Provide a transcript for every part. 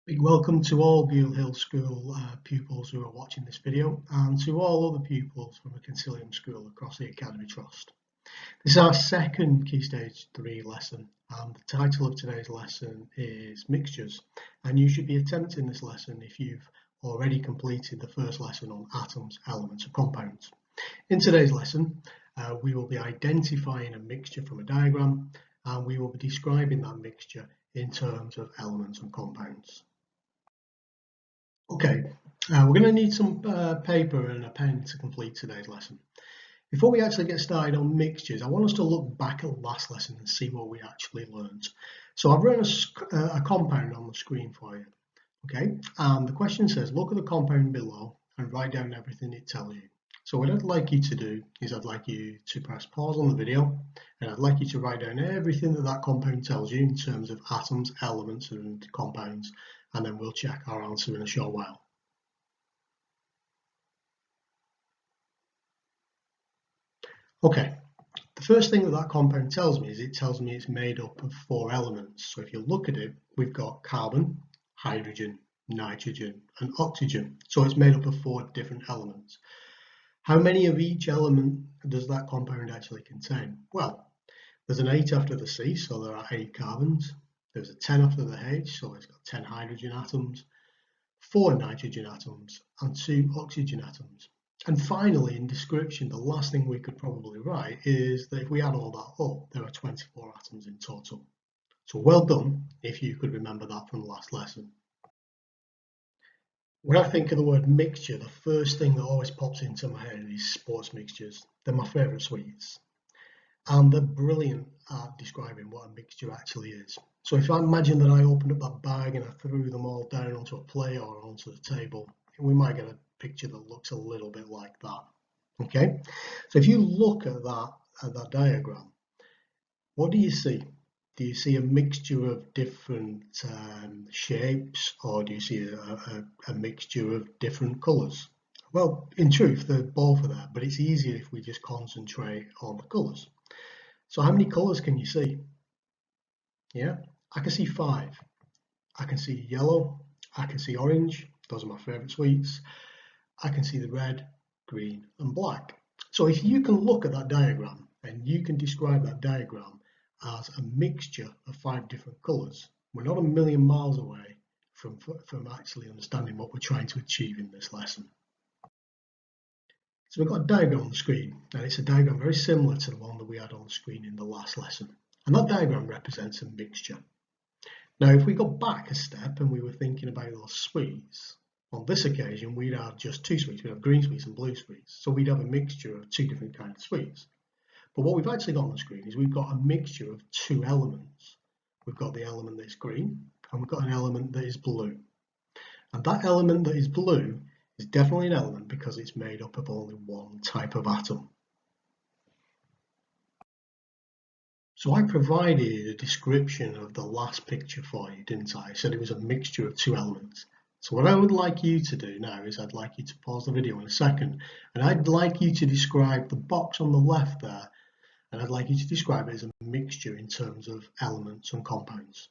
Big welcome to all Buile Hill School pupils who are watching this video and to all other pupils from a Concilium school across the Academy Trust. This is our second Key Stage 3 lesson and the title of today's lesson is Mixtures, and you should be attempting this lesson if you've already completed the first lesson on atoms, elements and compounds. In today's lesson we will be identifying a mixture from a diagram and we will be describing that mixture in terms of elements and compounds. Okay, we're going to need some paper and a pen to complete today's lesson. Before we actually get started on mixtures, I want us to look back at the last lesson and see what we actually learned. So I've written a compound on the screen for you, okay? And the question says, look at the compound below and write down everything it tells you. So what I'd like you to do is I'd like you to press pause on the video and I'd like you to write down everything that compound tells you in terms of atoms, elements and compounds, and then we'll check our answer in a short while. Okay, the first thing that compound tells me is it tells me it's made up of 4 elements. So if you look at it, we've got carbon, hydrogen, nitrogen and oxygen. So it's made up of 4 different elements. How many of each element does that compound actually contain? Well, there's an 8 after the C, so there are 8 carbons. There's a 10 after the H, so it's got 10 hydrogen atoms, 4 nitrogen atoms, and 2 oxygen atoms. And finally, in description, the last thing we could probably write is that if we add all that up, there are 24 atoms in total. So well done if you could remember that from the last lesson. When I think of the word mixture, the first thing that always pops into my head is sports mixtures. They're my favourite sweets. And they're brilliant at describing what a mixture actually is. So if I imagine that I opened up that bag and I threw them all down onto a plate or onto the table, we might get a picture that looks a little bit like that. Okay, so if you look at that diagram, what do you see? Do you see a mixture of different shapes, or do you see a mixture of different colours? Well, in truth, they're both there, but it's easier if we just concentrate on the colours. So how many colours can you see? Yeah, I can see 5. I can see yellow, I can see orange, those are my favourite sweets. I can see the red, green and black. So if you can look at that diagram and you can describe that diagram as a mixture of 5 different colours, we're not a million miles away from actually understanding what we're trying to achieve in this lesson. So we've got a diagram on the screen, and it's a diagram very similar to the one that we had on the screen in the last lesson. And that diagram represents a mixture. Now, if we go back a step and we were thinking about those sweets, on this occasion, we'd have just 2 sweets. We'd have green sweets and blue sweets. So we'd have a mixture of 2 different kinds of sweets. But what we've actually got on the screen is we've got a mixture of 2 elements. We've got the element that is green, and we've got an element that is blue. And that element that is blue is definitely an element because it's made up of only one type of atom. So I provided a description of the last picture for you, didn't I? I said it was a mixture of 2 elements. So what I would like you to do now is I'd like you to pause the video in a second, and I'd like you to describe the box on the left there, and I'd like you to describe it as a mixture in terms of elements and compounds.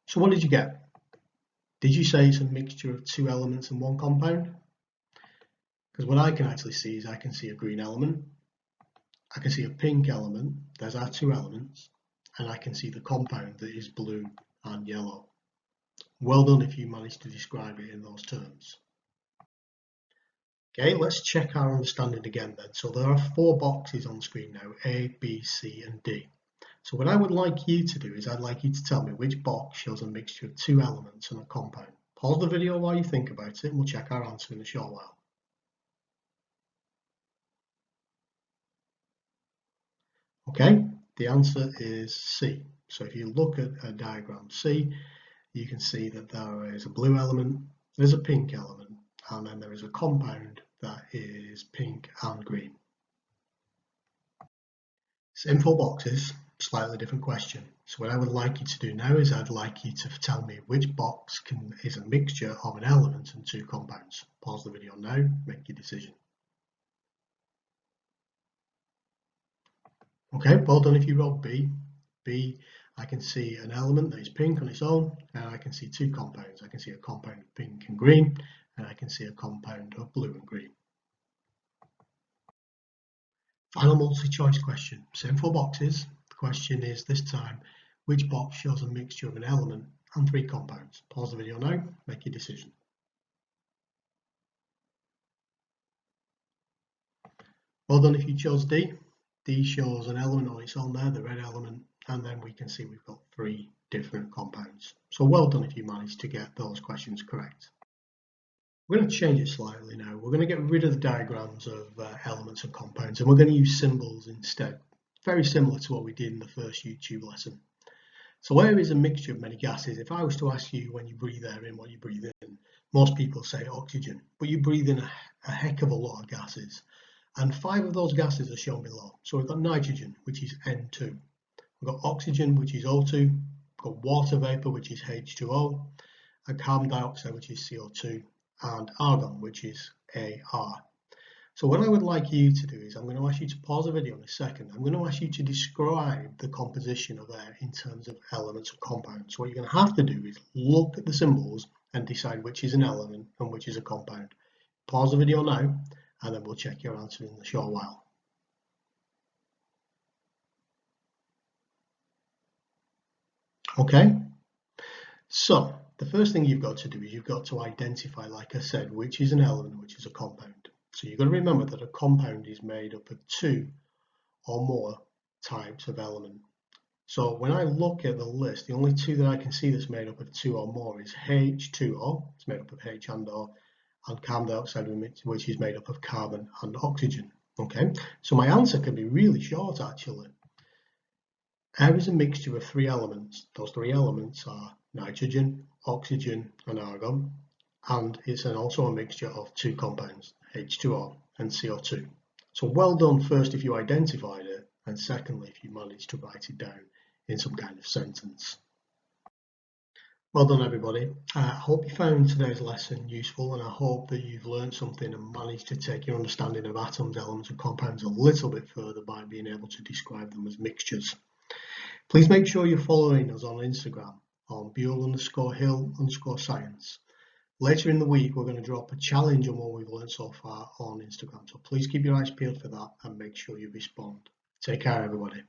So what did you get? Did you say it's a mixture of 2 elements and 1 compound? Because what I can actually see is I can see a green element, I can see a pink element, there's our 2 elements, and I can see the compound that is blue and yellow. Well done if you managed to describe it in those terms. Okay, let's check our understanding again then. So there are 4 boxes on the screen now, A, B, C and D. So what I would like you to do is I'd like you to tell me which box shows a mixture of 2 elements and a compound. Pause the video while you think about it and we'll check our answer in a short while. Okay, the answer is C. So if you look at a diagram C, you can see that there is a blue element, there's a pink element, and then there is a compound that is pink and green. Same 4 boxes, slightly different question. So what I would like you to do now is I'd like you to tell me which box is a mixture of an element and 2 compounds. Pause the video now, make your decision. Okay, well done if you wrote B. B, I can see an element that is pink on its own, and I can see two compounds. I can see a compound of pink and green, and I can see a compound of blue and green. Final multi-choice question, same 4 boxes. The question is this time, which box shows a mixture of an element and 3 compounds? Pause the video now, make your decision. Well done if you chose D. D shows an element on its own there, the red element, and then we can see we've got 3 different compounds. So well done if you managed to get those questions correct. We're going to change it slightly now. We're going to get rid of the diagrams of elements and compounds, and we're going to use symbols instead. Very similar to what we did in the first YouTube lesson. So air is a mixture of many gases. If I was to ask you when you breathe air in, what you breathe in, most people say oxygen, but you breathe in a heck of a lot of gases. And 5 of those gases are shown below. So we've got nitrogen, which is N2. We've got oxygen, which is O2. We've got water vapor, which is H2O. And carbon dioxide, which is CO2. And argon, which is AR. So what I would like you to do is I'm going to ask you to pause the video in a second. I'm going to ask you to describe the composition of air in terms of elements and compounds. So what you're going to have to do is look at the symbols and decide which is an element and which is a compound. Pause the video now, and then we'll check your answer in a short while. Okay, so the first thing you've got to do is you've got to identify, like I said, which is an element and which is a compound. So you've got to remember that a compound is made up of 2 or more types of element. So when I look at the list, the only 2 that I can see that's made up of 2 or more is H2O, it's made up of H and O, and carbon dioxide, which is made up of carbon and oxygen. Okay, so my answer can be really short actually. Air is a mixture of 3 elements. Those 3 elements are nitrogen, oxygen, and argon, and it's also a mixture of 2 compounds, H2O and CO2. So well done first if you identified it, and secondly if you managed to write it down in some kind of sentence. Well done everybody. I hope you found today's lesson useful, and I hope that you've learned something and managed to take your understanding of atoms, elements and compounds a little bit further by being able to describe them as mixtures. Please make sure you're following us on Instagram on Buile_Hill_Science. Later in the week, we're going to drop a challenge on what we've learned so far on Instagram. So please keep your eyes peeled for that and make sure you respond. Take care, everybody.